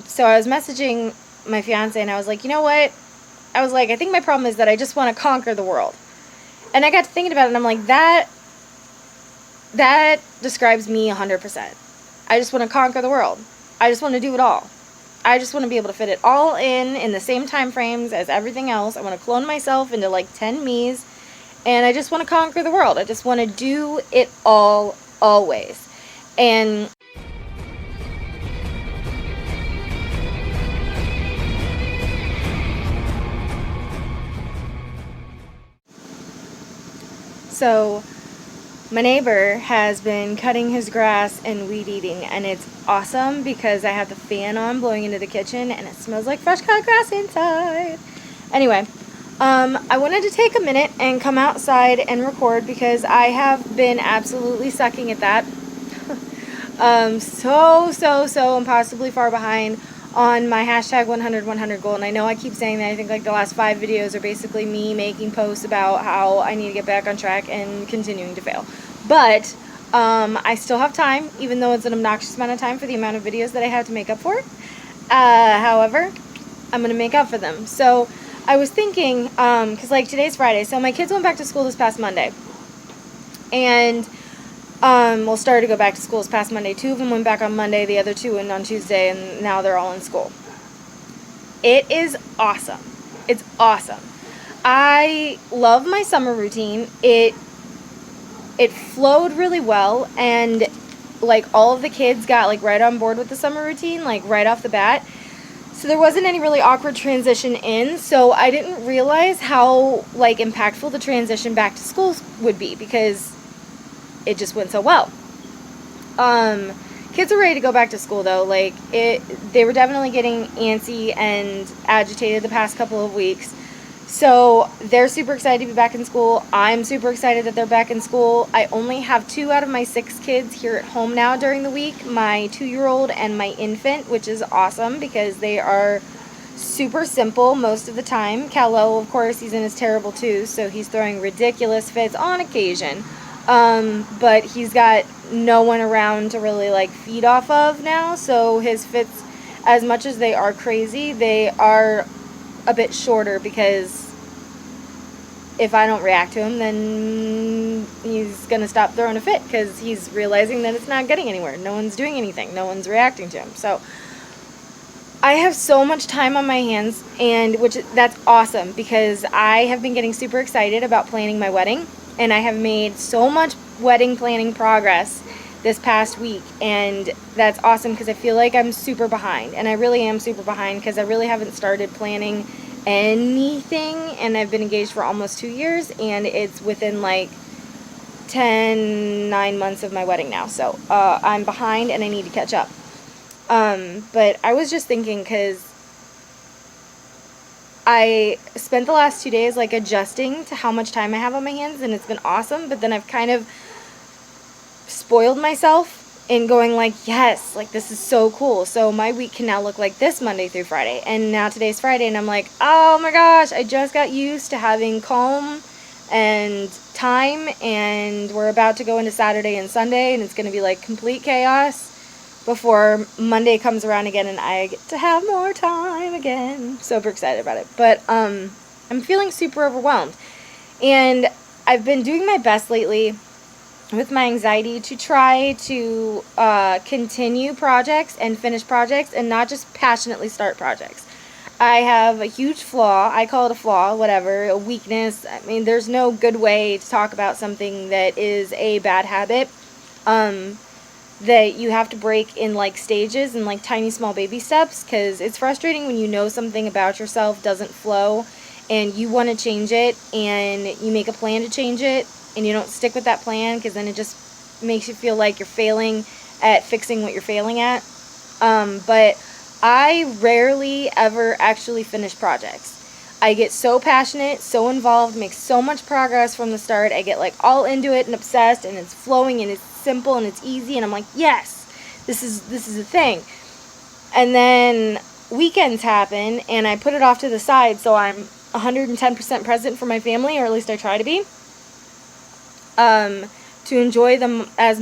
So I was messaging my fiance and I was like, you know what? I was like, I think my problem is that I just want to conquer the world. And I got to thinking about it and I'm like, that describes me 100%. I just want to conquer the world. I just want to do it all. I just want to be able to fit it all in the same time frames as everything else. I want to clone myself into like 10 me's, and I just want to conquer the world. I just want to do it all, always. And so my neighbor has been cutting his grass and weed eating, and it's awesome because I have the fan on blowing into the kitchen and it smells like fresh cut grass inside. Anyway, I wanted to take a minute and come outside and record because I have been absolutely sucking at that. So impossibly far behind on my hashtag 100 goal. And I know I keep saying that. I think like the last 5 videos are basically me making posts about how I need to get back on track and continuing to fail. But I still have time, even though it's an obnoxious amount of time for the amount of videos that I have to make up for. However, I'm going to make up for them. So I was thinking, because like today's Friday, so my kids went back to school this past Monday. And well, started to go back to school this past Monday. 2 of them went back on Monday, the other 2 went on Tuesday, and now they're all in school. It is awesome. It's awesome. I love my summer routine. It flowed really well, and like all of the kids got like right on board with the summer routine, like right off the bat. So there wasn't any really awkward transition in, so I didn't realize how like impactful the transition back to school would be because it just went so well. Kids are ready to go back to school though. Like they were definitely getting antsy and agitated the past couple of weeks. So they're super excited to be back in school. I'm super excited that they're back in school. I only have 2 out of my 6 kids here at home now during the week, my 2-year-old and my infant, which is awesome because they are super simple most of the time. Cal-O, of course, he's in his terrible 2, so he's throwing ridiculous fits on occasion. But he's got no one around to really like feed off of now, so his fits, as much as they are crazy, they are a bit shorter because if I don't react to him, then he's gonna stop throwing a fit because he's realizing that it's not getting anywhere. No one's doing anything. No one's reacting to him. So I have so much time on my hands, and that's awesome because I have been getting super excited about planning my wedding, and I have made so much wedding planning progress this past week, and that's awesome because I feel like I'm super behind, and I really am super behind because I really haven't started planning anything, and I've been engaged for almost 2 years, and it's within like 9 months of my wedding now, so I'm behind and I need to catch up. But I was just thinking because I spent the last 2 days like adjusting to how much time I have on my hands, and it's been awesome, but then I've kind of spoiled myself in going like, yes, like this is so cool. So my week can now look like this Monday through Friday, and now today's Friday, and I'm like, oh my gosh, I just got used to having calm and time, and we're about to go into Saturday and Sunday, and it's going to be like complete chaos before Monday comes around again and I get to have more time again. Super excited about it. But I'm feeling super overwhelmed. And I've been doing my best lately with my anxiety to try to continue projects and finish projects and not just passionately start projects. I have a huge flaw. I call it a flaw, whatever, a weakness. I mean, there's no good way to talk about something that is a bad habit. That you have to break in like stages and like tiny small baby steps, because it's frustrating when you know something about yourself doesn't flow and you want to change it and you make a plan to change it and you don't stick with that plan, because then it just makes you feel like you're failing at fixing what you're failing at. But I rarely ever actually finish projects. I get so passionate, so involved, make so much progress from the start. I get like all into it and obsessed, and it's flowing and it's simple and it's easy, and I'm like, yes, this is a thing. And then weekends happen and I put it off to the side, so I'm 110% present for my family, or at least I try to be, to enjoy them as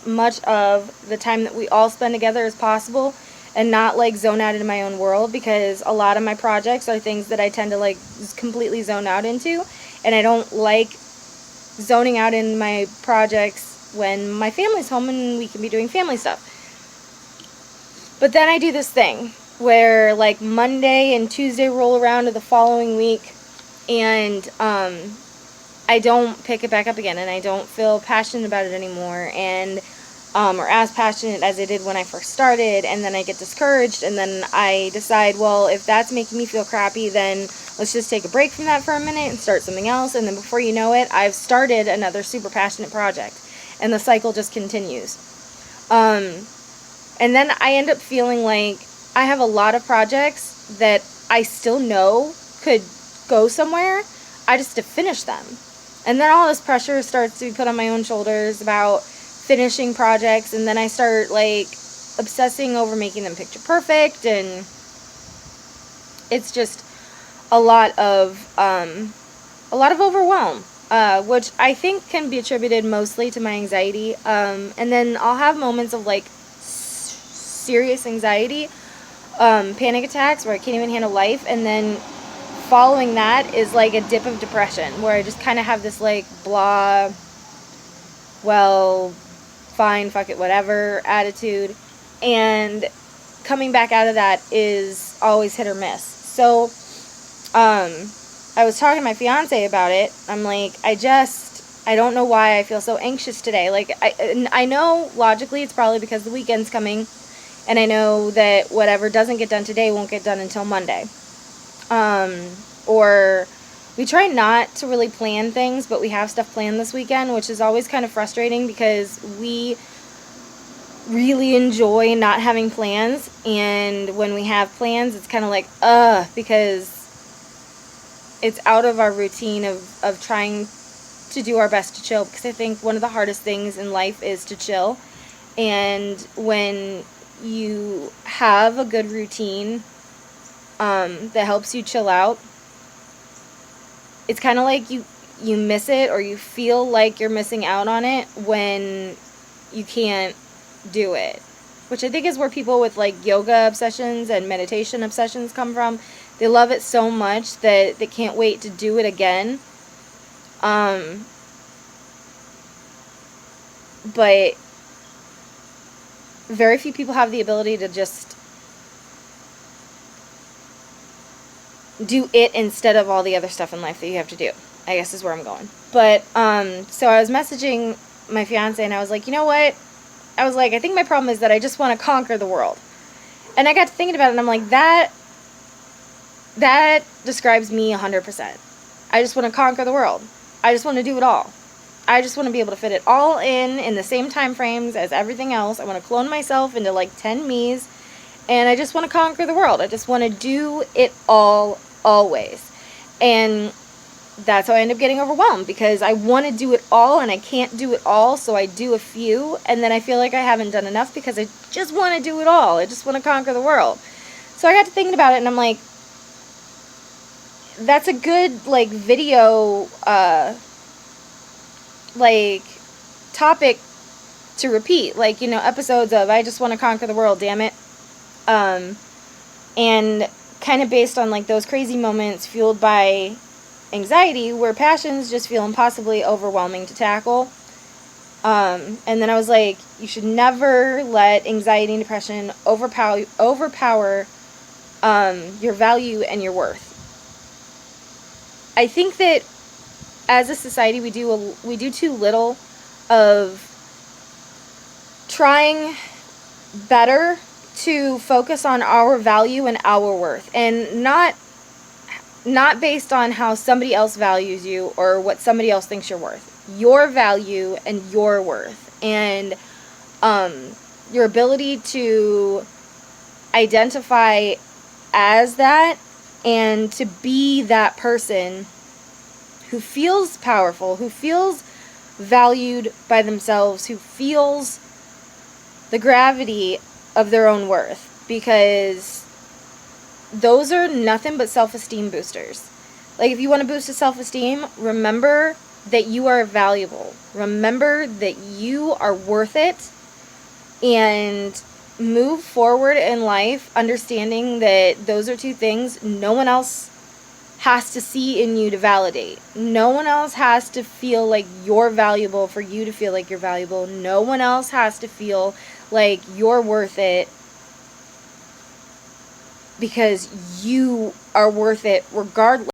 much of the time that we all spend together as possible. and not like zone out into my own world, because a lot of my projects are things that I tend to like completely zone out into, and I don't like zoning out in my projects when my family's home and we can be doing family stuff. But then I do this thing where like Monday and Tuesday roll around to the following week, and I don't pick it back up again, and I don't feel passionate about it anymore, and or as passionate as I did when I first started, and then I get discouraged, and then I decide, well, if that's making me feel crappy, then let's just take a break from that for a minute and start something else, and then before you know it, I've started another super passionate project, and the cycle just continues. And then I end up feeling like I have a lot of projects that I still know could go somewhere, I just have to finish them. And then all this pressure starts to be put on my own shoulders about finishing projects, and then I start like obsessing over making them picture perfect, and it's just a lot of overwhelm, which I think can be attributed mostly to my anxiety. And then I'll have moments of like serious anxiety, panic attacks where I can't even handle life, and then following that is like a dip of depression where I just kind of have this like blah, well, fine, fuck it, whatever attitude, and coming back out of that is always hit or miss. So I was talking to my fiance about it. I'm like, I don't know why I feel so anxious today. Like, I know logically it's probably because the weekend's coming, and I know that whatever doesn't get done today won't get done until Monday. Or we try not to really plan things, but we have stuff planned this weekend, which is always kind of frustrating because we really enjoy not having plans, and when we have plans, it's kind of like, because it's out of our routine of trying to do our best to chill, because I think one of the hardest things in life is to chill, and when you have a good routine that helps you chill out, it's kind of like you miss it, or you feel like you're missing out on it when you can't do it, which I think is where people with like yoga obsessions and meditation obsessions come from. They love it so much that they can't wait to do it again. But very few people have the ability to just do it instead of all the other stuff in life that you have to do, I guess is where I'm going. But, so I was messaging my fiance, and I was like, you know what? I was like, I think my problem is that I just want to conquer the world. And I got to thinking about it, and I'm like, that describes me 100%. I just want to conquer the world. I just want to do it all. I just want to be able to fit it all in the same time frames as everything else. I want to clone myself into like 10 me's, and I just want to conquer the world. I just want to do it all, always. And that's how I end up getting overwhelmed, because I want to do it all and I can't do it all, so I do a few, and then I feel like I haven't done enough because I just want to do it all. I just want to conquer the world. So I got to thinking about it, and I'm like, that's a good like video like topic to repeat, like, you know, episodes of I just want to conquer the world, damn it. And kind of based on like those crazy moments fueled by anxiety where passions just feel impossibly overwhelming to tackle. And then I was like, you should never let anxiety and depression overpower your value and your worth. I think that as a society we do too little of trying better to focus on our value and our worth, and not based on how somebody else values you or what somebody else thinks you're worth. Your value and your worth, and your ability to identify as that and to be that person who feels powerful, who feels valued by themselves, who feels the gravity of their own worth, because those are nothing but self-esteem boosters. Like, if you want to boost a self-esteem, remember that you are valuable. Remember that you are worth it, and move forward in life understanding that those are two things no one else has to see in you to validate. No one else has to feel like you're valuable for you to feel like you're valuable. No one else has to feel like you're worth it because you are worth it regardless.